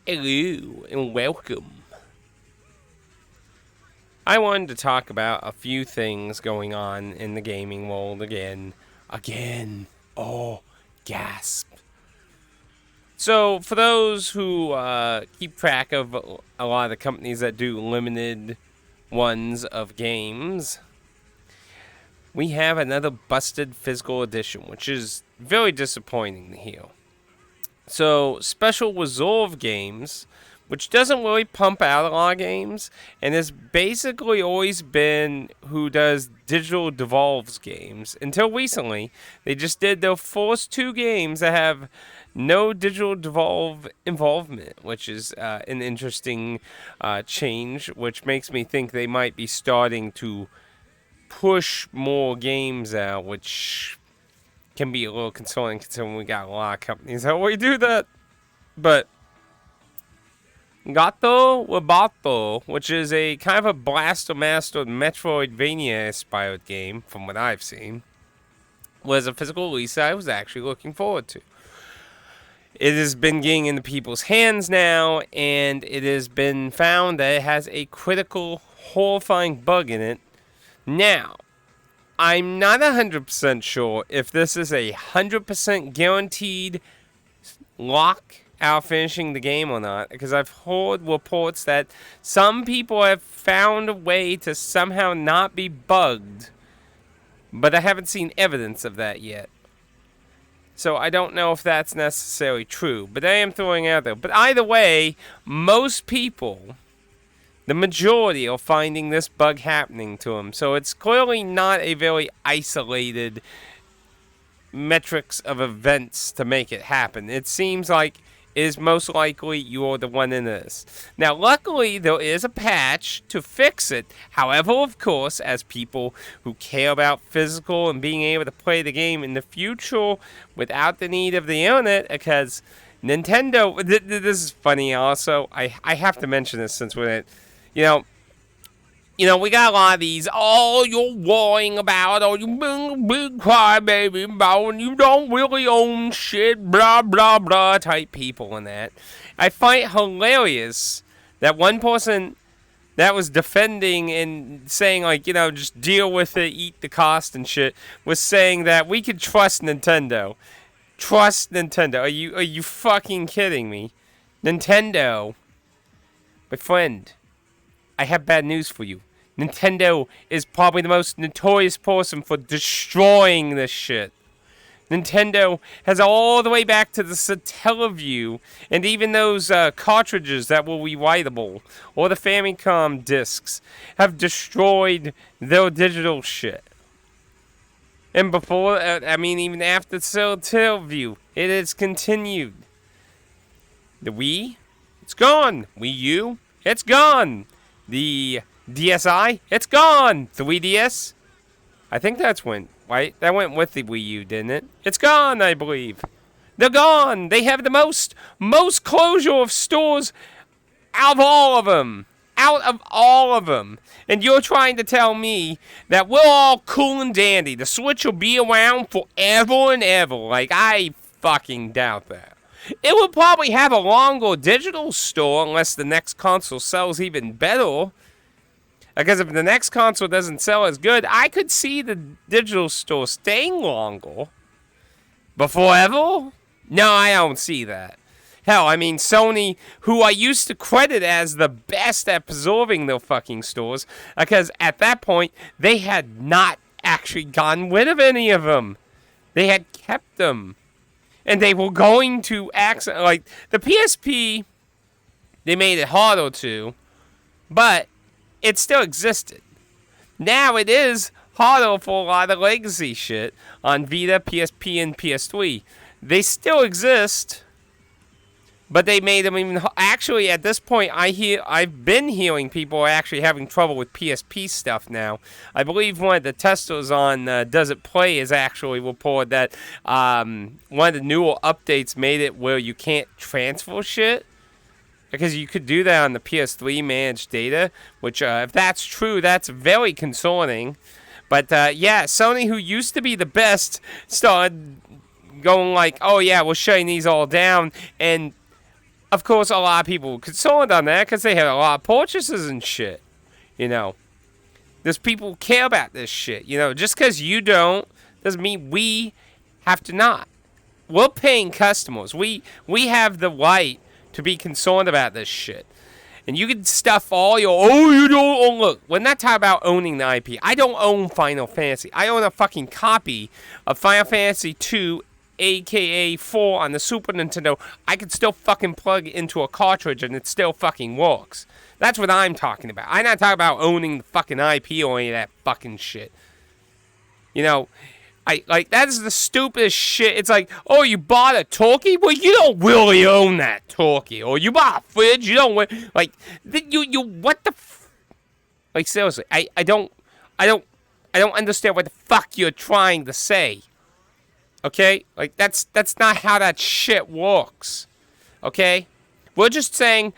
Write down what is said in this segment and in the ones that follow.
Hello and welcome. I wanted to talk about a few things going on in the gaming world again. Again. Oh, gasp. So, for those who keep track of a lot of the companies that do limited ones of games, we have another busted physical edition, which is very disappointing to hear. So, Special Resolve Games, which doesn't really pump out a lot of games, and has basically always been who does Digital Devolves games. Until recently, they just did their first two games that have no Digital Devolve involvement, which is an interesting change, which makes me think they might be starting to push more games out, which can be a little concerning considering we got a lot of companies that already do that. But Gato Roboto, which is a kind of a Blaster Master Metroidvania inspired game, from what I've seen, was a physical release I was actually looking forward to. It has been getting into people's hands now, and it has been found that it has a critical, horrifying bug in it. Now, I'm not 100% sure if this is a 100% guaranteed lock out finishing the game or not, because I've heard reports that some people have found a way to somehow not be bugged, but I haven't seen evidence of that yet. So I don't know if that's necessarily true, but I am throwing it out there. But either way, most people, the majority, are finding this bug happening to them. So it's clearly not a very isolated metrics of events to make it happen. It seems like it is most likely you're the one in this. Now, luckily, there is a patch to fix it. However, of course, as people who care about physical and being able to play the game in the future without the need of the internet, because Nintendo, this is funny also, I have to mention this since we're, we got a lot of these, oh, you're worrying about, oh, you big crybaby about, and you don't really own shit, blah, blah, blah, type people and that. I find it hilarious that one person that was defending and saying, like, just deal with it, eat the cost and shit, was saying that we could trust Nintendo. Trust Nintendo. Are you fucking kidding me? Nintendo, my friend, I have bad news for you. Nintendo is probably the most notorious person for destroying this shit. Nintendo has all the way back to the Satellaview, and even those cartridges that were rewritable, or the Famicom discs, have destroyed their digital shit. And before, even after the Satellaview, it has continued. The Wii, it's gone. Wii U, it's gone. The DSi, it's gone. 3DS, I think that's went, right? That went with the Wii U, didn't it? It's gone, I believe. They're gone. They have the most closure of stores out of all of them. Out of all of them. And you're trying to tell me that we're all cool and dandy. The Switch will be around forever and ever. Like, I fucking doubt that. It will probably have a longer digital store unless the next console sells even better. Because if the next console doesn't sell as good, I could see the digital store staying longer. But forever? No, I don't see that. Hell, Sony, who I used to credit as the best at preserving their fucking stores, because at that point, they had not actually gotten rid of any of them. They had kept them. And they were going to like, the PSP, they made it harder to, but it still existed. Now it is harder for a lot of legacy shit on Vita, PSP, and PS3. They still exist, but they made them even. Actually, at this point, I've been hearing people are actually having trouble with PSP stuff now. I believe one of the testers on Does It Play has actually reported that one of the newer updates made it where you can't transfer shit. Because you could do that on the PS3 managed data, which, if that's true, that's very concerning. But, Sony, who used to be the best, started going like, oh, yeah, we're shutting these all down. And of course, a lot of people were concerned on that because they had a lot of purchases and shit. You know, there's people who care about this shit. You know, just because you don't doesn't mean we have to not. We're paying customers. We have the right to be concerned about this shit. And you can stuff all your, you don't own, look, we're not talking about owning the IP. I don't own Final Fantasy. I own a fucking copy of Final Fantasy 2, aka 4 on the Super Nintendo. I could still fucking plug into a cartridge and it still fucking works. That's what I'm talking about. I'm not talking about owning the fucking IP or any of that fucking shit. You know, that's the stupidest shit. It's like, oh, you bought a turkey? Well, you don't really own that turkey. Or you bought a fridge? You don't, like, you, what the, like, seriously, I don't understand what the fuck you're trying to say. Okay? Like, that's not how that shit works. Okay? We're just saying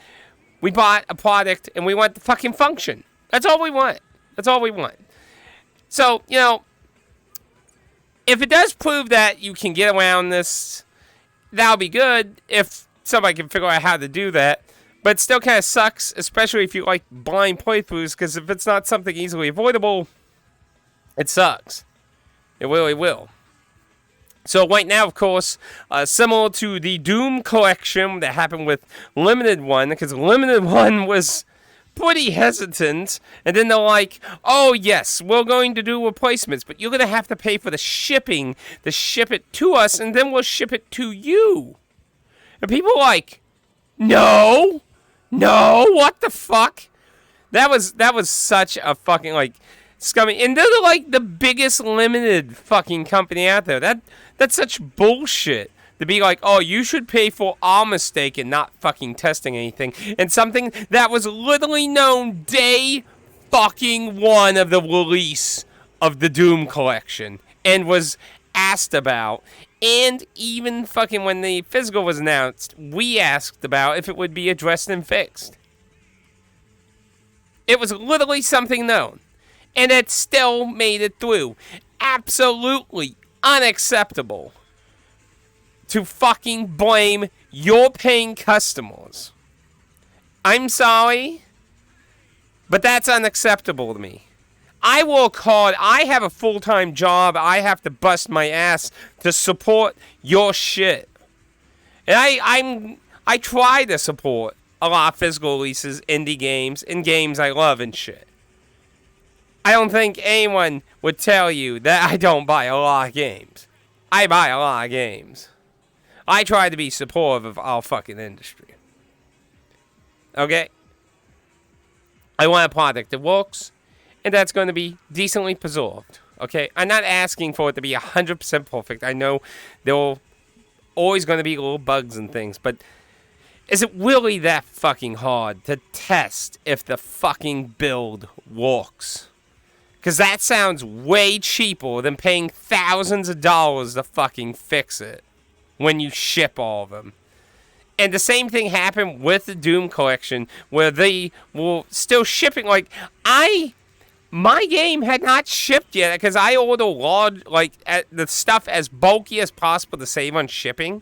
we bought a product and we want the fucking function. That's all we want. That's all we want. So, you know, if it does prove that you can get around this, that'll be good if somebody can figure out how to do that. But it still kind of sucks, especially if you like blind playthroughs, because if it's not something easily avoidable, it sucks. It really will. So right now, of course, similar to the Doom collection that happened with Limited One, because Limited One was pretty hesitant, and then they're like, oh yes, we're going to do replacements, but you're going to have to pay for the shipping to ship it to us, and then we'll ship it to you. And people are like, no, what the fuck? That was such a fucking, like, scummy, and they're like the biggest limited fucking company out there. That's such bullshit. To be like, oh, you should pay for our mistake and not fucking testing anything. And something that was literally known day fucking one of the release of the Doom collection. And was asked about. And even fucking when the physical was announced, we asked about if it would be addressed and fixed. It was literally something known. And it still made it through. Absolutely unacceptable to fucking blame your paying customers. I'm sorry, but that's unacceptable to me. I work hard. I have a full-time job. I have to bust my ass to support your shit. And I try to support a lot of physical releases, indie games, and games I love and shit. I don't think anyone would tell you that I don't buy a lot of games. I buy a lot of games. I try to be supportive of our fucking industry. Okay? I want a product that works, and that's going to be decently preserved. Okay? I'm not asking for it to be 100% perfect. I know there are always going to be little bugs and things, but is it really that fucking hard to test if the fucking build works? Because that sounds way cheaper than paying thousands of dollars to fucking fix it when you ship all of them. And the same thing happened with the Doom collection, where they were still shipping. Like, my game had not shipped yet, because I ordered large, like, the stuff as bulky as possible to save on shipping.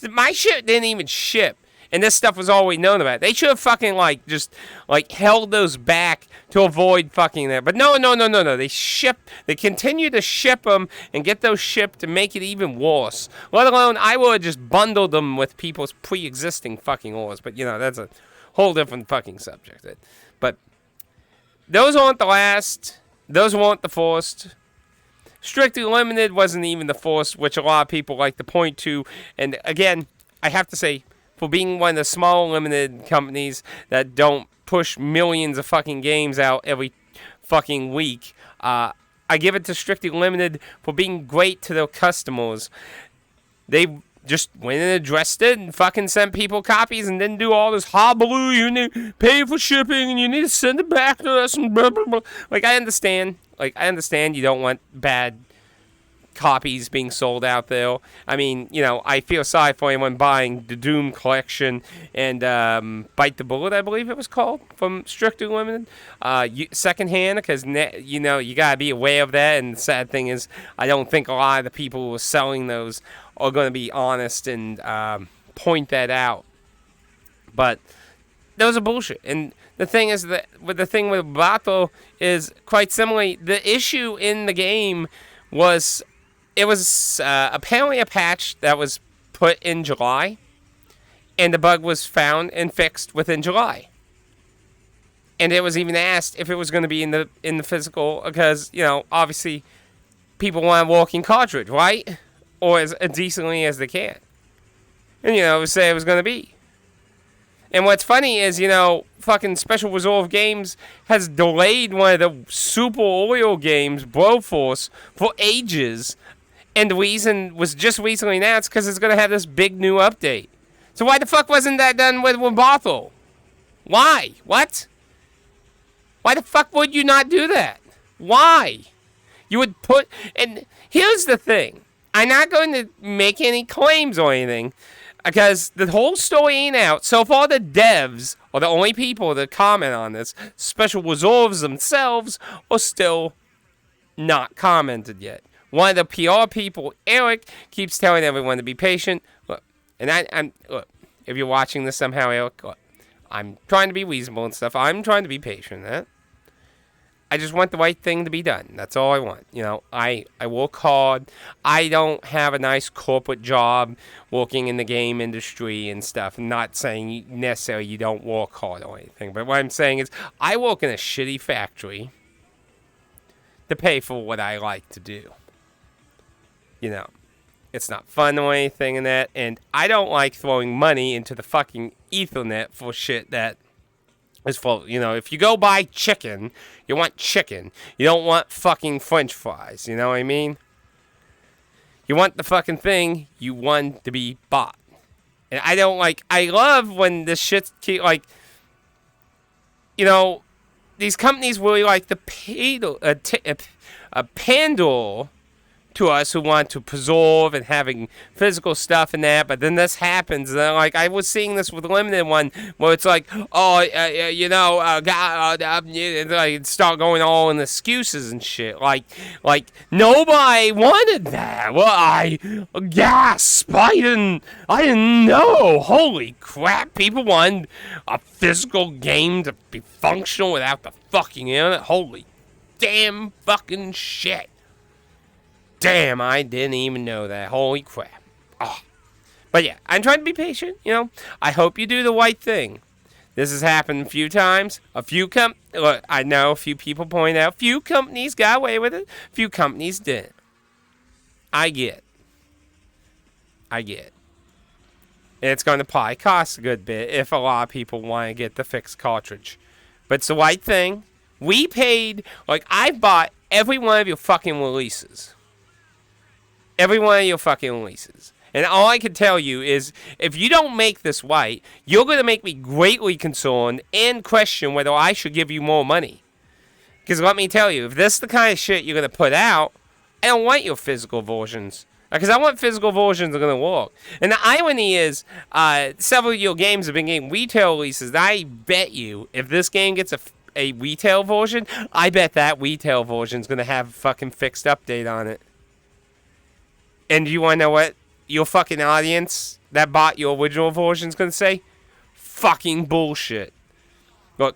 My shit didn't even ship. And this stuff was already known about. They should have fucking, like, just, like, held those back to avoid fucking that. But no. They continue to ship them and get those shipped to make it even worse. Let alone, I would have just bundled them with people's pre-existing fucking orders. But, you know, that's a whole different fucking subject. But those aren't the last. Those weren't the first. Strictly Limited wasn't even the first, which a lot of people like to point to. And, again, I have to say, for being one of the small limited companies that don't push millions of fucking games out every fucking week, I give it to Strictly Limited for being great to their customers. They just went and addressed it and fucking sent people copies and didn't do all this hullabaloo. You need to pay for shipping and you need to send it back to us and blah, blah, blah. Like, I understand you don't want bad copies being sold out there. I mean, you know, I feel sorry for anyone buying the Doom collection and Bite the Bullet, I believe it was called, from Strictly Limited, secondhand, because, you know, you gotta be aware of that. And the sad thing is, I don't think a lot of the people who are selling those are going to be honest and point that out. But those are bullshit. And the thing is that with Gato is quite similarly, the issue in the game was it was apparently a patch that was put in July, and the bug was found and fixed within July. And it was even asked if it was going to be in the physical, because, you know, obviously people want a walking cartridge, right? Or as decently as they can. And, you know, it was say it was going to be. And what's funny is, you know, fucking Special Resolve Games has delayed one of the super oil games, Broforce, for ages. And the reason was just recently announced because it's going to have this big new update. So why the fuck wasn't that done with Roboto? Why? What? Why the fuck would you not do that? Why? You would put... And here's the thing. I'm not going to make any claims or anything, because the whole story ain't out. So far, the devs are the only people that comment on this. Special Resolves themselves are still not commented yet. One of the PR people, Eric, keeps telling everyone to be patient. Look, and I'm look, if you're watching this somehow, Eric, look, I'm trying to be reasonable and stuff. I'm trying to be patient, eh? I just want the right thing to be done. That's all I want. You know, I work hard. I don't have a nice corporate job working in the game industry and stuff. I'm not saying necessarily you don't work hard or anything. But what I'm saying is I work in a shitty factory to pay for what I like to do. You know, it's not fun or anything in that. And I don't like throwing money into the fucking Ethernet for shit that is full. You know, if you go buy chicken, you want chicken. You don't want fucking French fries. You know what I mean? You want the fucking thing you want to be bought. And I don't like... I love when this shit's... Like, you know, these companies really like to pandor to us who want to preserve and having physical stuff and that, but then this happens, and like I was seeing this with Limited One, where it's like, you know, like start going all in excuses and shit, like nobody wanted that. Well, I gasp, I didn't know. Holy crap, people wanted a physical game to be functional without the fucking internet. Holy damn fucking shit. Damn, I didn't even know that. Holy crap. Oh. But yeah, I'm trying to be patient, you know. I hope you do the right thing. This has happened a few times. Look, I know a few people point out, few companies got away with it. Few companies didn't. I get. And it's going to probably cost a good bit if a lot of people want to get the fixed cartridge. But it's the right thing. We paid, like, I've bought every one of your fucking releases. Every one of your fucking releases. And all I can tell you is, if you don't make this right, you're going to make me greatly concerned and question whether I should give you more money. Because let me tell you, if this is the kind of shit you're going to put out, I don't want your physical versions. Because I want physical versions that are going to work. And the irony is, several of your games have been getting retail releases. And I bet you, if this game gets a retail version, I bet that retail version is going to have a fucking fixed update on it. And you want to know what your fucking audience that bought your original version is going to say? Fucking bullshit. Look,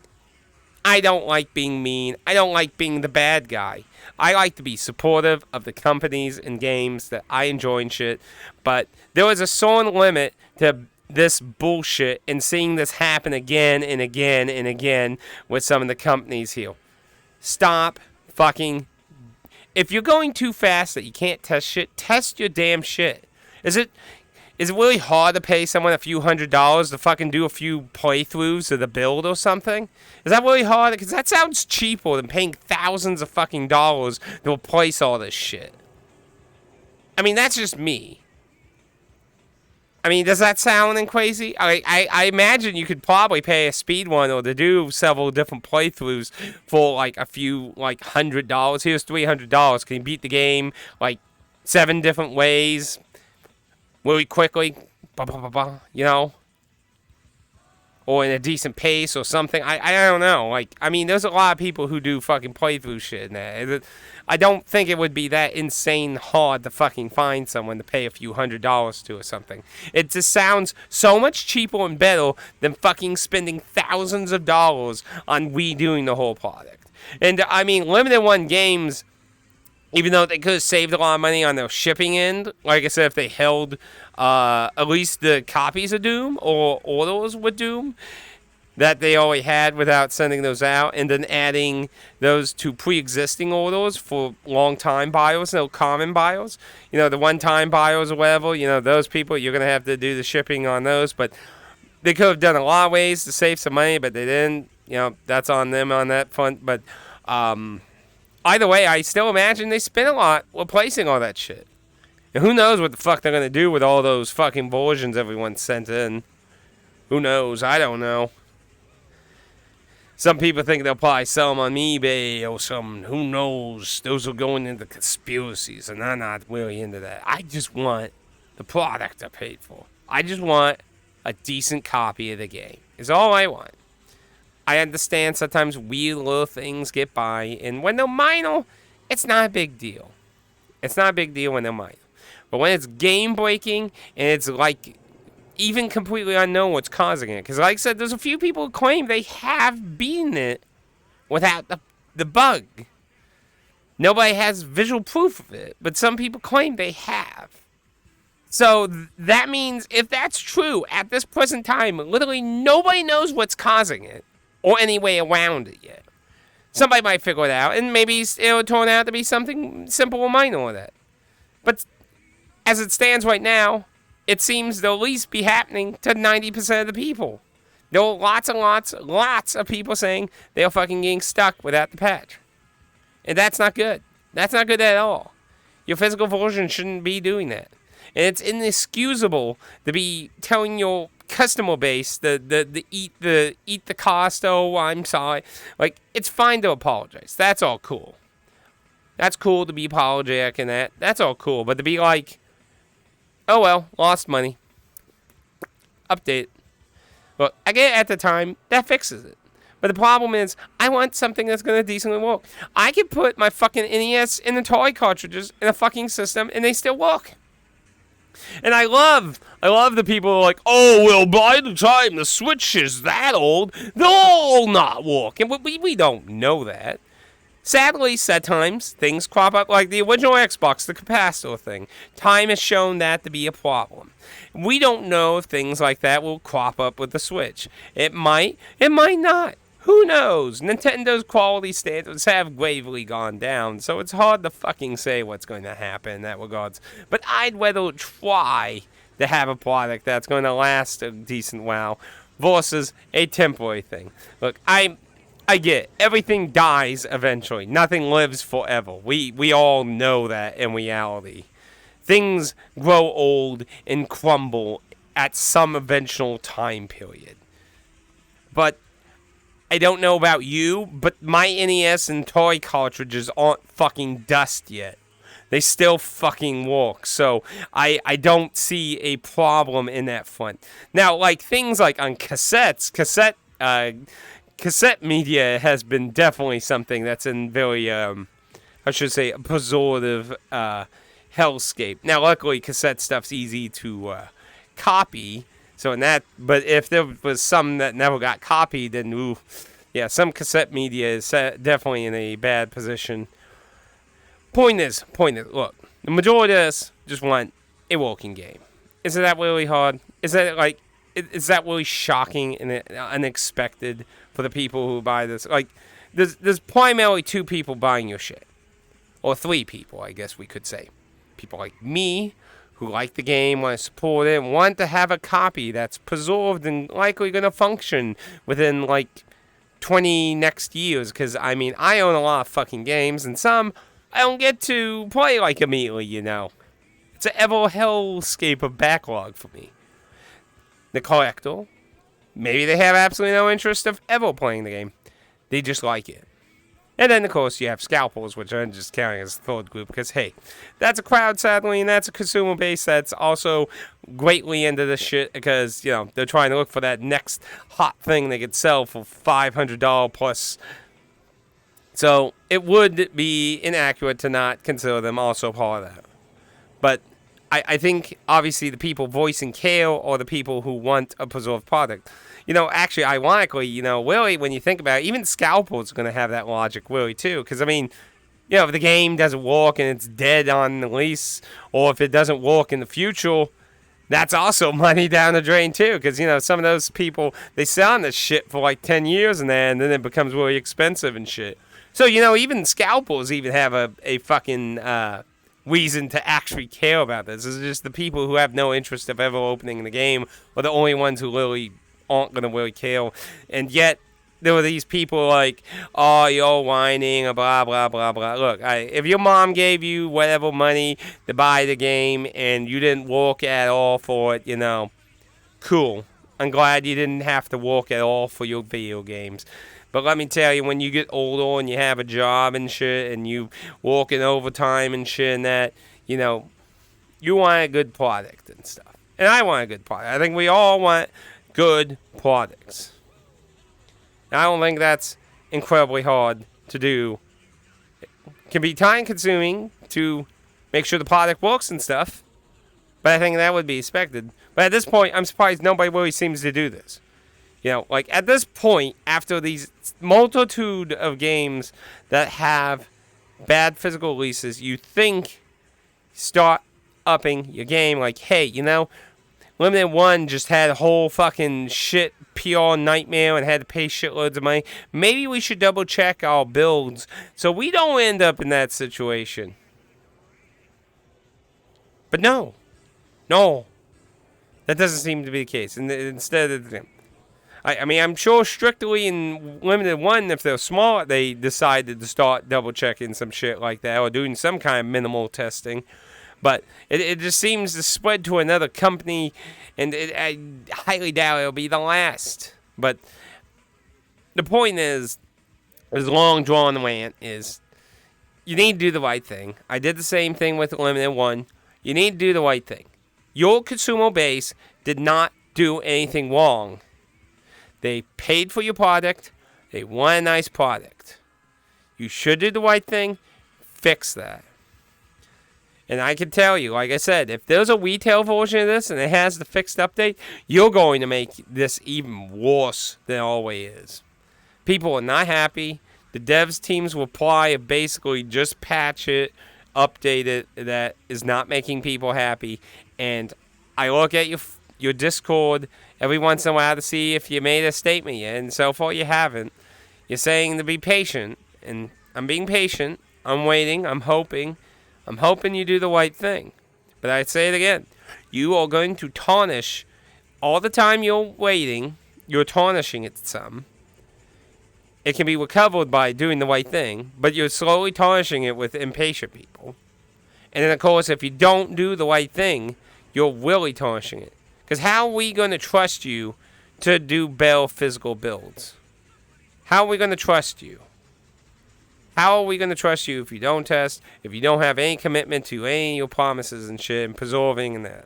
I don't like being mean. I don't like being the bad guy. I like to be supportive of the companies and games that I enjoy and shit. But there was a certain limit to this bullshit and seeing this happen again and again and again with some of the companies here. Stop fucking... If you're going too fast that you can't test shit, test your damn shit. Is it really hard to pay someone a few $100s to fucking do a few playthroughs of the build or something? Is that really hard? Because that sounds cheaper than paying thousands of fucking dollars to replace all this shit. I mean, that's just me. I mean, does that sound crazy? I imagine you could probably pay a speed one or to do several different playthroughs for like a few like $100. Here's $300. Can you beat the game like 7 different ways really quickly? You know? or in a decent pace or something. I don't know. Like, I mean, there's a lot of people who do fucking playthrough shit. And I don't think it would be that insane hard to fucking find someone to pay a few $100s to or something. It just sounds so much cheaper and better than fucking spending thousands of dollars on redoing the whole product. And I mean, limited one games, even though they could have saved a lot of money on their shipping end, like I said, if they held at least the copies of Doom or orders with Doom that they already had without sending those out, and then adding those to pre-existing orders for long-time buyers, no common buyers. You know, the one-time buyers or whatever, you know, those people, you're going to have to do the shipping on those. But they could have done a lot of ways to save some money, but they didn't. You know, that's on them on that front. But either way, I still imagine they spent a lot replacing all that shit. And who knows what the fuck they're going to do with all those fucking versions everyone sent in. Who knows? I don't know. Some people think they'll probably sell them on eBay or something. Who knows? Those are going into conspiracies, and I'm not really into that. I just want the product I paid for. I just want a decent copy of the game. Is all I want. I understand sometimes weird little things get by, and when they're minor, it's not a big deal. It's not a big deal when they're minor. But when it's game-breaking, and it's like even completely unknown what's causing it. Because like I said, there's a few people who claim they have beaten it without the bug. Nobody has visual proof of it, but some people claim they have. So that means if that's true, at this present time, literally nobody knows what's causing it or any way around it yet. Somebody might figure it out, and maybe it'll turn out to be something simple or minor with that. But as it stands right now, it seems they'll at least be happening to 90% of the people. There are lots and lots of people saying they're fucking getting stuck without the patch. And that's not good. That's not good at all. Your physical version shouldn't be doing that. And it's inexcusable to be telling your customer base the eat the cost, oh, I'm sorry. Like, it's fine to apologize. That's all cool. That's cool to be apologetic and that. That's all cool. But to be like, oh well, lost money. Update. Look, I get it at the time, that fixes it. But the problem is, I want something that's going to decently work. I can put my fucking NES in the toy cartridges in a fucking system, and they still work. And I love the people who are like, oh, well, by the time the Switch is that old, they'll all not work. And we don't know that. Sadly, sometimes things crop up, like the original Xbox, the capacitor thing. Time has shown that to be a problem. We don't know if things like that will crop up with the Switch. It might not. Who knows? Nintendo's quality standards have gravely gone down, so it's hard to fucking say what's going to happen in that regards. But I'd rather try to have a product that's going to last a decent while versus a temporary thing. Look, I get it. Everything dies eventually. Nothing lives forever. We all know that in reality. Things grow old and crumble at some eventual time period. But I don't know about you, but my NES and toy cartridges aren't fucking dust yet. They still fucking work, so I don't see a problem in that front. Now, like things like on cassettes, cassette media has been definitely something that's in very, I should say, a preservative hellscape. Now, luckily, cassette stuff's easy to copy. So in that, but if there was some that never got copied, then ooh, yeah, some cassette media is definitely in a bad position. Point is, look, the majority of us just want a working game. Is it that really hard? Is that really shocking and unexpected for the people who buy this? Like, there's primarily two people buying your shit, or three people, I guess we could say. People like me, who like the game, want to support it, and want to have a copy that's preserved and likely going to function within, like, 20 next years. Because, I mean, I own a lot of fucking games, and some I don't get to play, like, immediately, you know. It's an ever hellscape of backlog for me. The collector, maybe they have absolutely no interest of ever playing the game. They just like it. And then, of course, you have scalpels, which I'm just counting as a third group because, hey, that's a crowd, sadly, and that's a consumer base that's also greatly into this shit because, they're trying to look for that next hot thing they could sell for $500 plus. So it would be inaccurate to not consider them also part of that. But I think, obviously, the people voicing care are the people who want a preserved product. Actually, ironically, really, when you think about it, even Scalpel's going to have that logic, really, too. Because, if the game doesn't work and it's dead on the lease, or if it doesn't work in the future, that's also money down the drain, too. Because, some of those people, they sell on this shit for like 10 years and then it becomes really expensive and shit. So, even Scalpels even have a fucking reason to actually care about this. It's just the people who have no interest of ever opening the game are the only ones who really aren't going to really care. And yet, there were these people like, oh, you're whining, blah, blah, blah, blah. Look, if your mom gave you whatever money to buy the game and you didn't work at all for it, cool. I'm glad you didn't have to work at all for your video games. But let me tell you, when you get older and you have a job and shit and you work in overtime and shit and that, you want a good product and stuff. And I want a good product. I think we all want good products. I don't think that's incredibly hard to do. It can be time consuming to make sure the product works and stuff, but I think that would be expected. But at this point, I'm surprised nobody really seems to do this. At this point, after these multitude of games that have bad physical releases, you think start upping your game. Like, hey, Limited One just had a whole fucking shit PR nightmare and had to pay shitloads of money. Maybe we should double check our builds so we don't end up in that situation. But no. That doesn't seem to be the case. And instead of I'm sure strictly in Limited One, if they're smart, they decided to start double checking some shit like that or doing some kind of minimal testing. But it just seems to spread to another company, and I highly doubt it'll be the last. But the point is, as long drawn rant is, you need to do the right thing. I did the same thing with Limited One. You need to do the right thing. Your consumer base did not do anything wrong. They paid for your product. They want a nice product. You should do the right thing. Fix that. And I can tell you, like I said, if there's a retail version of this and it has the fixed update, you're going to make this even worse than it always is. People are not happy. The devs team's reply of basically just patch it, update it. That is not making people happy. And I look at your Discord every once in a while to see if you made a statement yet, and so far you haven't. You're saying to be patient, and I'm being patient. I'm waiting. I'm hoping you do the right thing. But I say it again. You are going to tarnish all the time you're waiting. You're tarnishing it some. It can be recovered by doing the right thing, but you're slowly tarnishing it with impatient people. And then, of course, if you don't do the right thing, you're really tarnishing it. Because how are we going to trust you to do better physical builds? How are we going to trust you? How are we going to trust you if you don't test, if you don't have any commitment to any of your promises and shit and preserving and that?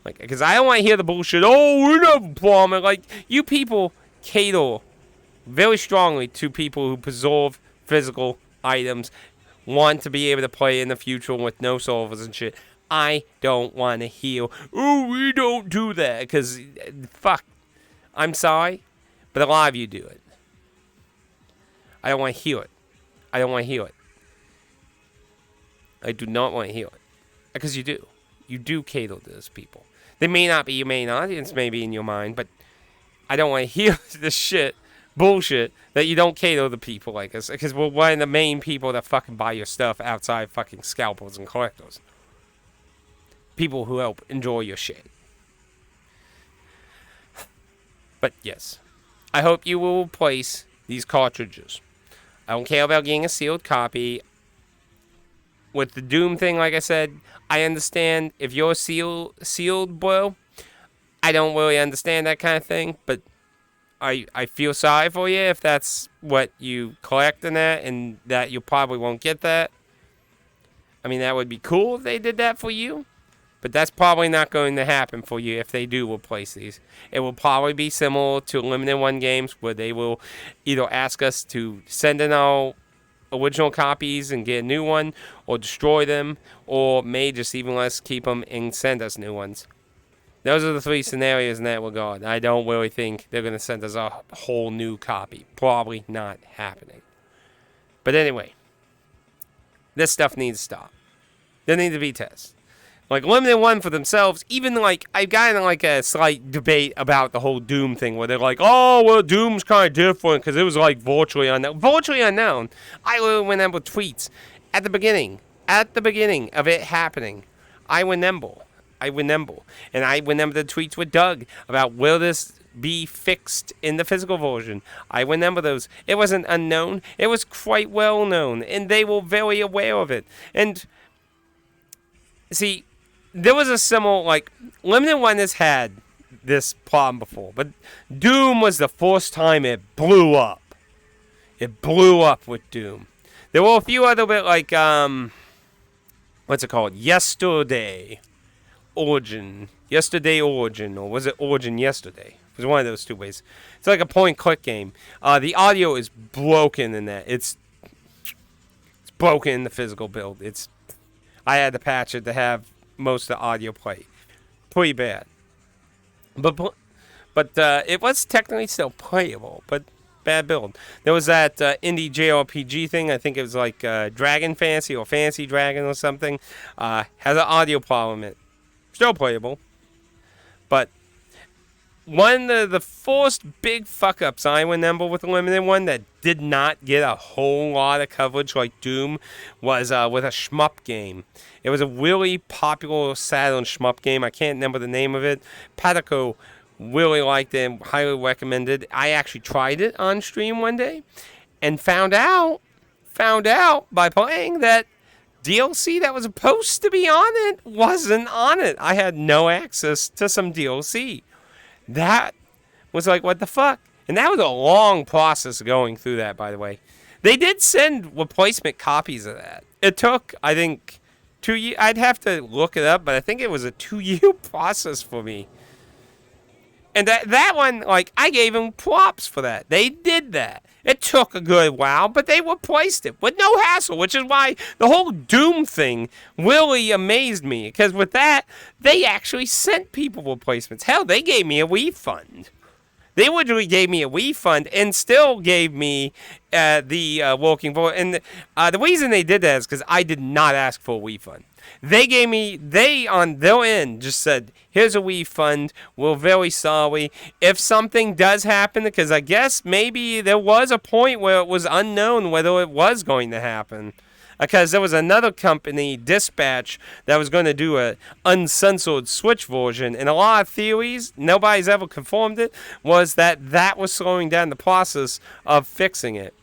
Because I don't want to hear the bullshit, oh, we're not promising. Like, you people cater very strongly to people who preserve physical items, want to be able to play in the future with no servers and shit. I don't want to hear, oh, we don't do that, because, fuck, I'm sorry, but a lot of you do it. I don't want to hear it. I don't want to hear it. I do not want to hear it. Because you do. You do cater to those people. They may not be your main audience, maybe in your mind, but I don't want to hear this bullshit, that you don't cater to people like us. Because we're one of the main people that fucking buy your stuff outside fucking scalpers and collectors. People who help enjoy your shit. But yes, I hope you will replace these cartridges. I don't care about getting a sealed copy. With the Doom thing, like I said, I understand if you're sealed, bro. I don't really understand that kind of thing, but I feel sorry for you if that's what you collect in that, and that you probably won't get that. I mean, that would be cool if they did that for you, but that's probably not going to happen for you if they do replace these. It will probably be similar to Limited One games, where they will either ask us to send in our original copies and get a new one, or destroy them, or may just even let us keep them and send us new ones. Those are the three scenarios in that regard. I don't really think they're going to send us a whole new copy. Probably not happening. But anyway, this stuff needs to stop. There need to be tests. Like, Limited One for themselves, even, like, I've gotten, like, a slight debate about the whole Doom thing, where they're like, oh, well, Doom's kind of different, because it was, like, virtually unknown. Virtually unknown. I literally went with tweets at the beginning of it happening. I remember. And I remember the tweets with Doug about, will this be fixed in the physical version? I remember those. It wasn't unknown. It was quite well known, and they were very aware of it. And, see, there was a similar, like, Limited One has had this problem before, but Doom was the first time it blew up. It blew up with Doom. There were a few other bit like, what's it called? Yesterday Origin, or was it Origin Yesterday? It was one of those two ways. It's like a point-click game. The audio is broken in that. It's broken in the physical build. I had to patch it to have most of the audio play. Pretty bad. But it was technically still playable, but bad build. There was that indie JRPG thing. I think it was like Dragon Fantasy or Fantasy Dragon or something. Has an audio problem in it. Still playable. But one of the first big fuck-ups I remember with the Limited One that did not get a whole lot of coverage like Doom was with a shmup game. It was a really popular Saturn shmup game. I can't remember the name of it. Pataco really liked it, highly recommended. I actually tried it on stream one day and found out by playing that DLC that was supposed to be on it wasn't on it. I had no access to some DLC. That was like, what the fuck? And that was a long process going through that, by the way. They did send replacement copies of that. It took, I think, 2 years. I'd have to look it up, but I think it was a 2-year process for me. And that one, like, I gave them props for that. They did that. It took a good while, but they replaced it with no hassle, which is why the whole Doom thing really amazed me. Because with that, they actually sent people replacements. Hell, they gave me a refund. They literally gave me a refund and still gave me the working vote. And the reason they did that is because I did not ask for a refund. They on their end just said, here's a refund. We're very sorry. If something does happen, because I guess maybe there was a point where it was unknown whether it was going to happen. Because there was another company, Dispatch, that was going to do a uncensored Switch version. And a lot of theories, nobody's ever confirmed it, was that was slowing down the process of fixing it.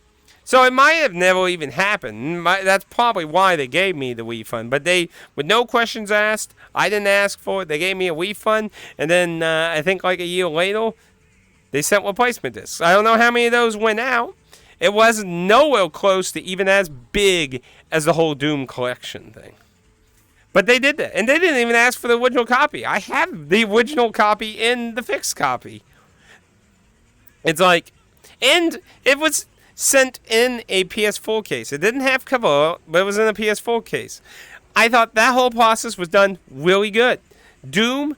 So it might have never even happened. That's probably why they gave me the refund. But they, with no questions asked, I didn't ask for it. They gave me a refund. And then I think like a year later, they sent replacement discs. I don't know how many of those went out. It was nowhere close to even as big as the whole Doom collection thing. But they did that. And they didn't even ask for the original copy. I have the original copy in the fixed copy. It's like, and it was sent in a PS4 case. It didn't have cover art, but it was in a PS4 case. I thought that whole process was done really good. Doom,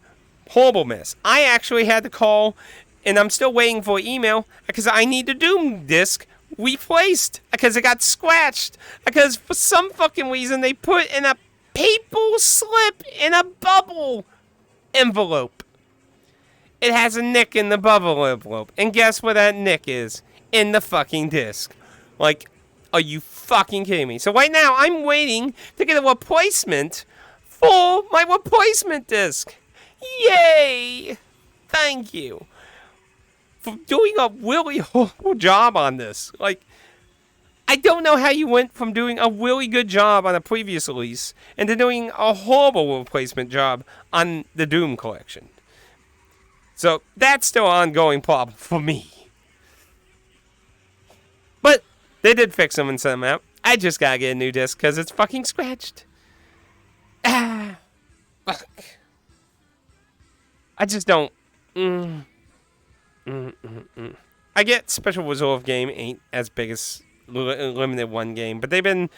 horrible miss. I actually had to call, and I'm still waiting for an email, because I need the Doom disc replaced, because it got scratched, because for some fucking reason they put in a paper slip in a bubble envelope. It has a nick in the bubble envelope, and guess where that nick is? In the fucking disc. Like, are you fucking kidding me? So right now, I'm waiting to get a replacement for my replacement disc. Yay! Thank you for doing a really horrible job on this. Like, I don't know how you went from doing a really good job on a previous release into doing a horrible replacement job on the Doom collection. So that's still an ongoing problem for me. They did fix them and send them out. I just gotta get a new disc because it's fucking scratched. Ah, fuck. I just don't. I get Special Resolve game ain't as big as Limited One game, but they've been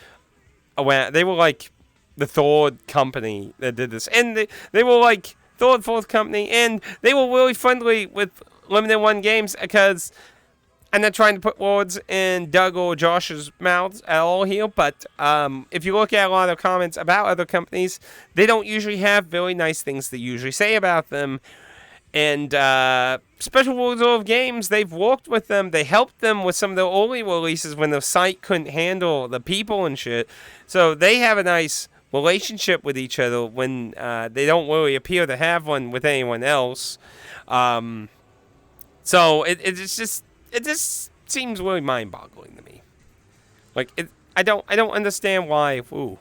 aware. They were like the third company that did this, and they were like third, fourth company, and they were really friendly with Limited One games because I'm not trying to put words in Doug or Josh's mouths at all here, but if you look at a lot of comments about other companies, they don't usually have very nice things to usually say about them. And Special Resolve Games, they've worked with them. They helped them with some of the early releases when the site couldn't handle the people and shit. So they have a nice relationship with each other when they don't really appear to have one with anyone else. So it just seems really mind-boggling to me. Like I don't understand why. Ooh,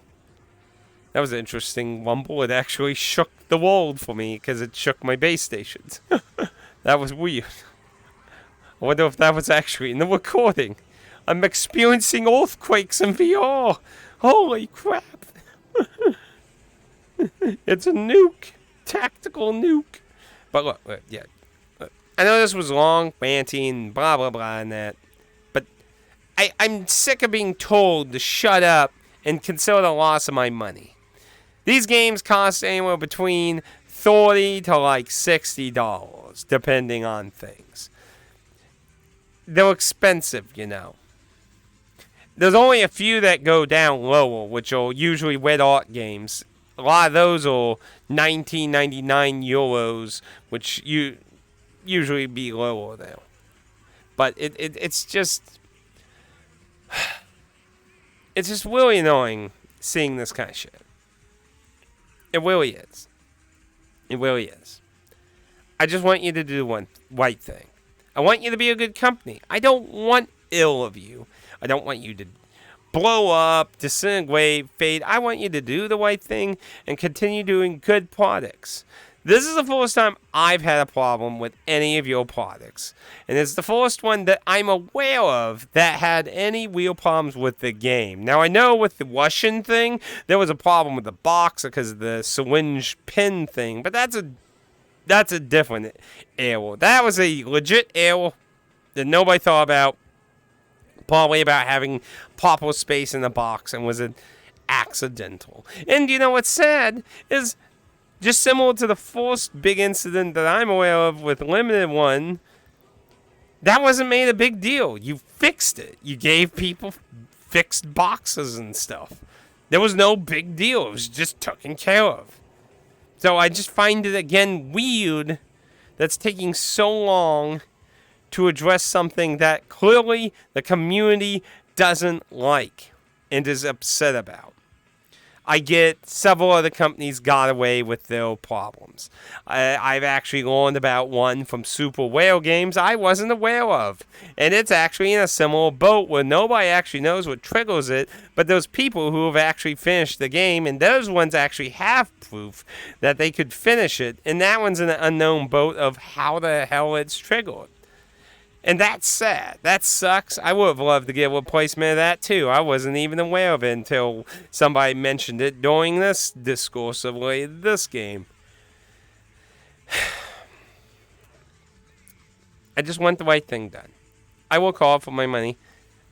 that was an interesting rumble. It actually shook the world for me because it shook my base stations. That was weird. I wonder if that was actually in the recording. I'm experiencing earthquakes in VR. Holy crap! It's a nuke, tactical nuke. But look, yeah. I know this was long, ranting, blah, blah, blah, and that. But I'm sick of being told to shut up and consider the loss of my money. These games cost anywhere between $30 to like $60, depending on things. They're expensive, you know. There's only a few that go down lower, which are usually Red Art games. A lot of those are €19.99, which you usually be lower there. But it's just really annoying seeing this kind of shit. It really is. It really is. I just want you to do one right thing. I want you to be a good company. I don't want ill of you. I don't want you to blow up, disintegrate, fade. I want you to do the right thing and continue doing good products. This is the first time I've had a problem with any of your products. And it's the first one that I'm aware of that had any real problems with the game. Now, I know with the Russian thing, there was a problem with the box because of the syringe pin thing. But that's a different error. That was a legit error that nobody thought about. Probably about having proper space in the box and was an accidental. And you know what's sad is, just similar to the first big incident that I'm aware of with Limited One, that wasn't made a big deal. You fixed it. You gave people fixed boxes and stuff. There was no big deal. It was just taken care of. So I just find it, again, weird that's taking so long to address something that clearly the community doesn't like and is upset about. I get several other companies got away with their problems. I've actually learned about one from Super Whale Games I wasn't aware of. And it's actually in a similar boat where nobody actually knows what triggers it, but those people who have actually finished the game, and those ones actually have proof that they could finish it, and that one's in an unknown boat of how the hell it's triggered. And that's sad. That sucks. I would have loved to get a replacement of that, too. I wasn't even aware of it until somebody mentioned it during this discourse of this game. I just want the right thing done. I work hard for my money.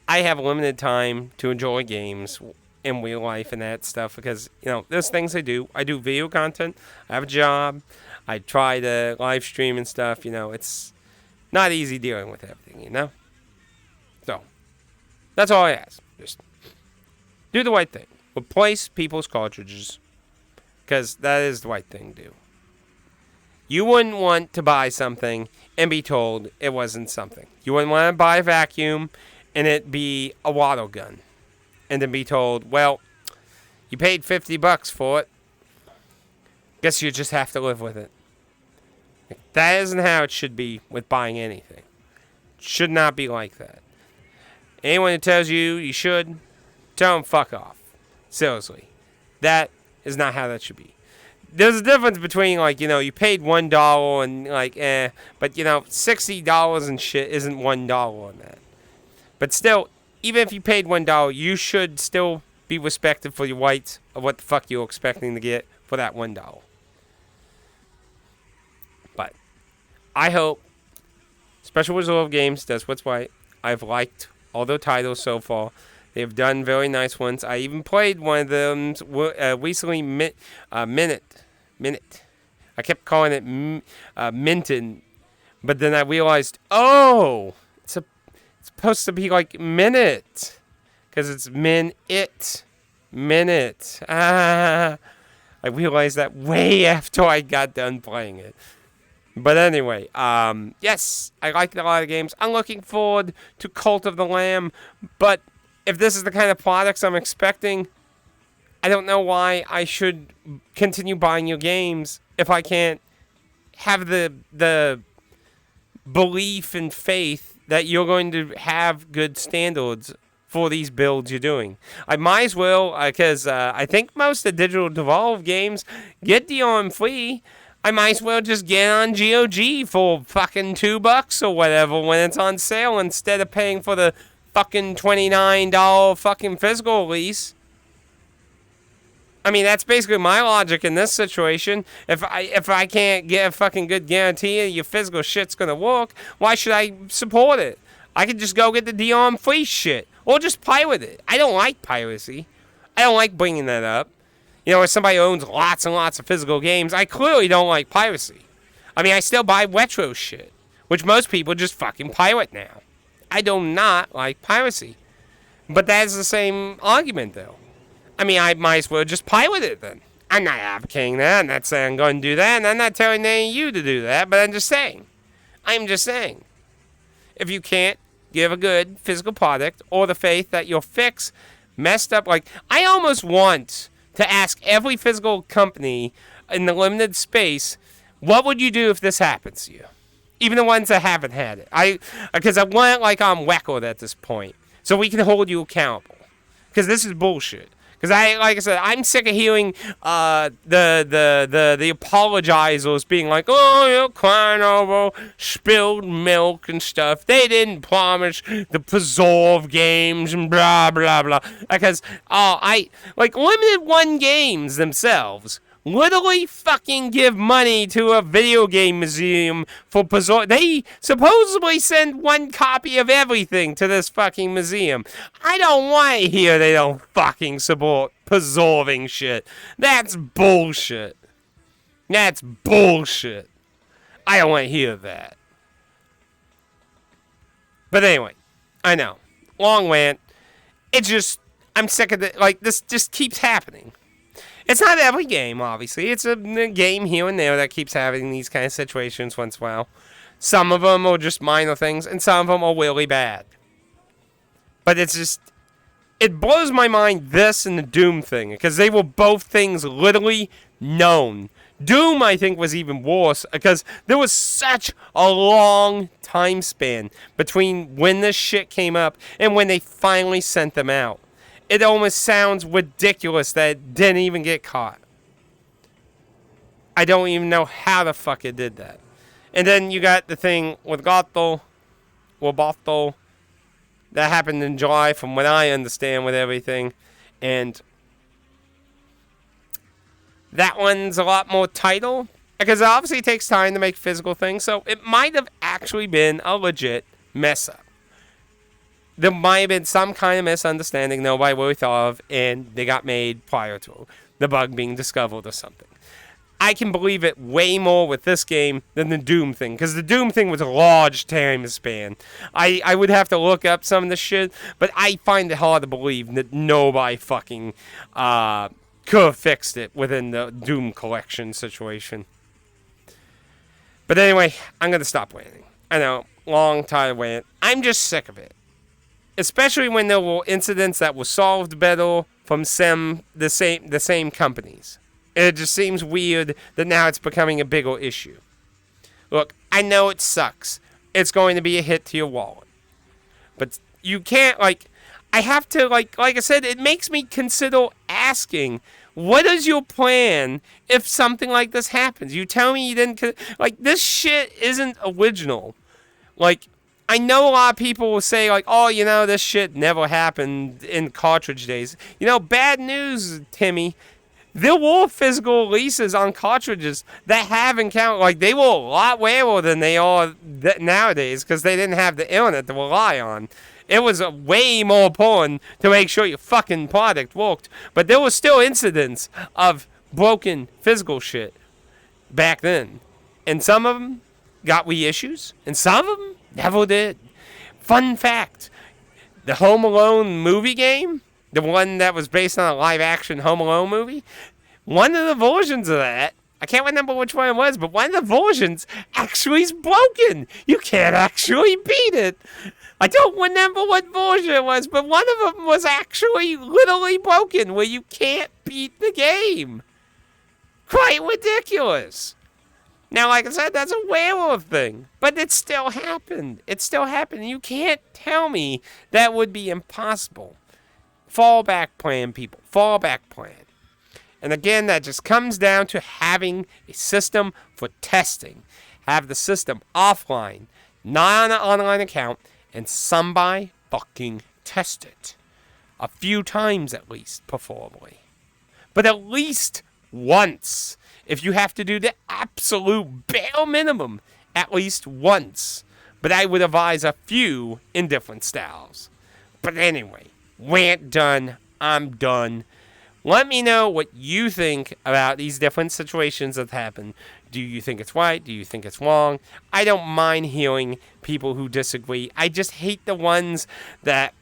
I have limited time to enjoy games in real life and that stuff because, you know, there's things I do. I do video content. I have a job. I try to live stream and stuff. You know, it's not easy dealing with everything, you know? So, that's all I ask. Just do the right thing. Replace people's cartridges. Because that is the right thing to do. You wouldn't want to buy something and be told it wasn't something. You wouldn't want to buy a vacuum and it be a water gun. And then be told, well, you paid $50 for it. Guess you just have to live with it. That isn't how it should be with buying anything. It should not be like that. Anyone who tells you you should, tell them fuck off. Seriously. That is not how that should be. There's a difference between, like, you know, you paid $1 and, like, but, you know, $60 and shit isn't $1 on that. But still, even if you paid $1, you should still be respected for your rights of what the fuck you're expecting to get for that $1. But I hope Special Reserve Games does what's right. I've liked all their titles so far. They've done very nice ones. I even played one of them recently, Minute. I kept calling it Minton, but then I realized, oh, it's supposed to be like Minute, because it's Minute. I realized that way after I got done playing it. But anyway, yes, I like a lot of games. I'm looking forward to Cult of the Lamb, but if this is the kind of products I'm expecting, I don't know why I should continue buying your games if I can't have the belief and faith that you're going to have good standards for these builds you're doing. I might as well, because I think most of the digital Devolve games get DRM free. I might as well just get on GOG for fucking $2 or whatever when it's on sale instead of paying for the fucking $29 fucking physical release. I mean, that's basically my logic in this situation. If I can't get a fucking good guarantee that your physical shit's gonna work, why should I support it? I could just go get the DRM free shit. Or just pirate it. I don't like piracy. I don't like bringing that up. You know, as somebody who owns lots and lots of physical games, I clearly don't like piracy. I mean, I still buy retro shit, which most people just fucking pirate now. I do not like piracy. But that's the same argument, though. I mean, I might as well just pirate it, then. I'm not advocating that. I'm not saying I'm going to do that, and I'm not telling any of you to do that, but I'm just saying. If you can't give a good physical product or the faith that your fix messed up, like, I almost want to ask every physical company in the limited space, what would you do if this happens to you? Even the ones that haven't had it. Because I want it like on record at this point, so we can hold you accountable. Because this is bullshit. Because like I said, I'm sick of hearing the apologizers being like, oh, you're crying over spilled milk and stuff. They didn't promise the preserve games and blah, blah, blah. Because, Limited One Games themselves literally fucking give money to a video game museum for preserve. They supposedly send one copy of everything to this fucking museum. I don't want to hear they don't fucking support preserving shit. That's bullshit. I don't want to hear that. But anyway, I know. Long rant. I'm sick of it. Like, this just keeps happening. It's not every game, obviously. It's a game here and there that keeps having these kind of situations once in a while. Some of them are just minor things, and some of them are really bad. But it blows my mind, this and the Doom thing, because they were both things literally known. Doom, I think, was even worse, because there was such a long time span between when this shit came up and when they finally sent them out. It almost sounds ridiculous that it didn't even get caught. I don't even know how the fuck it did that. And then you got the thing with Gato Roboto that happened in July, from what I understand with everything. And that one's a lot more title, because it obviously takes time to make physical things, so it might have actually been a legit mess up. There might have been some kind of misunderstanding nobody really thought of, and they got made prior to the bug being discovered or something. I can believe it way more with this game than the Doom thing, because the Doom thing was a large time span. I would have to look up some of the shit, but I find it hard to believe that nobody fucking could have fixed it within the Doom collection situation. But anyway, I'm going to stop ranting. I know, long time rant. I'm just sick of it. Especially when there were incidents that were solved better from the same companies. It just seems weird that now it's becoming a bigger issue. Look, I know it sucks. It's going to be a hit to your wallet. But you can't, I have to, like I said, it makes me consider asking, what is your plan if something like this happens? You tell me you didn't, this shit isn't original. I know a lot of people will say, like, oh, this shit never happened in cartridge days. Bad news, Timmy. There were physical releases on cartridges that have encountered, like, they were a lot rarer than they are nowadays because they didn't have the internet to rely on. It was way more important to make sure your fucking product worked. But there were still incidents of broken physical shit back then. And some of them got reissues, and some of them never did. Fun fact, the Home Alone movie game, the one that was based on a live-action Home Alone movie, one of the versions of that, I can't remember which one it was, but one of the versions actually is broken. You can't actually beat it. I don't remember what version it was, but one of them was actually literally broken, where you can't beat the game. Quite ridiculous. Now, like I said, that's a werewolf thing, but it still happened. It still happened. You can't tell me that would be impossible. Fallback plan, people. Fallback plan. And again, that just comes down to having a system for testing. Have the system offline, not on an online account, and somebody fucking test it. A few times at least, preferably. But at least once. If you have to do the absolute bare minimum, at least once. But I would advise a few in different styles. But anyway, rant done. I'm done. Let me know what you think about these different situations that happen. Do you think it's right? Do you think it's wrong? I don't mind hearing people who disagree. I just hate the ones that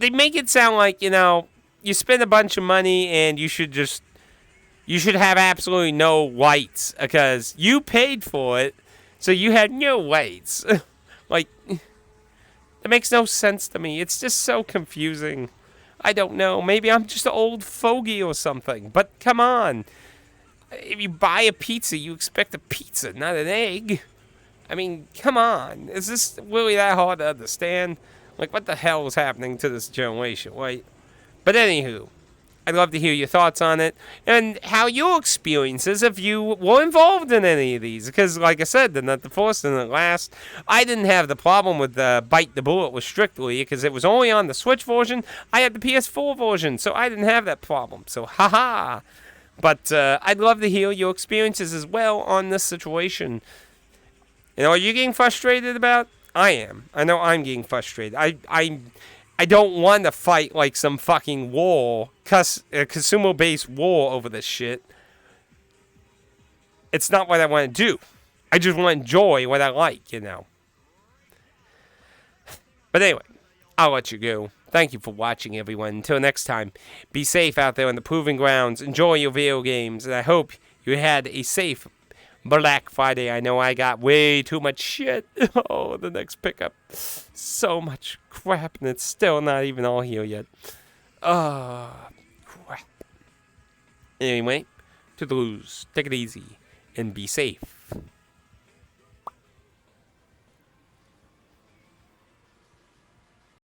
they make it sound like, you spend a bunch of money and you should have absolutely no rights because you paid for it, so you had no rights. Like, it makes no sense to me. It's just so confusing. I don't know. Maybe I'm just an old fogey or something. But come on. If you buy a pizza, you expect a pizza, not an egg. I mean, come on. Is this really that hard to understand? Like, what the hell is happening to this generation, right? But anywho, I'd love to hear your thoughts on it and how your experiences, if you were involved in any of these. Because, like I said, they're not the first and the last. I didn't have the problem with Bite the Bullet with Strictly because it was only on the Switch version. I had the PS4 version, so I didn't have that problem. So, haha. But I'd love to hear your experiences as well on this situation. Are you getting frustrated about? I am. I know I'm getting frustrated. I don't want to fight like some fucking war, consumer-based war over this shit. It's not what I want to do. I just want to enjoy what I like, But anyway, I'll let you go. Thank you for watching, everyone. Until next time, be safe out there on the proving grounds. Enjoy your video games, and I hope you had a safe Black Friday. I know I got way too much shit. Oh, the next pickup. So much crap, and it's still not even all here yet. Oh, crap. Anyway, toodaloo, take it easy, and be safe.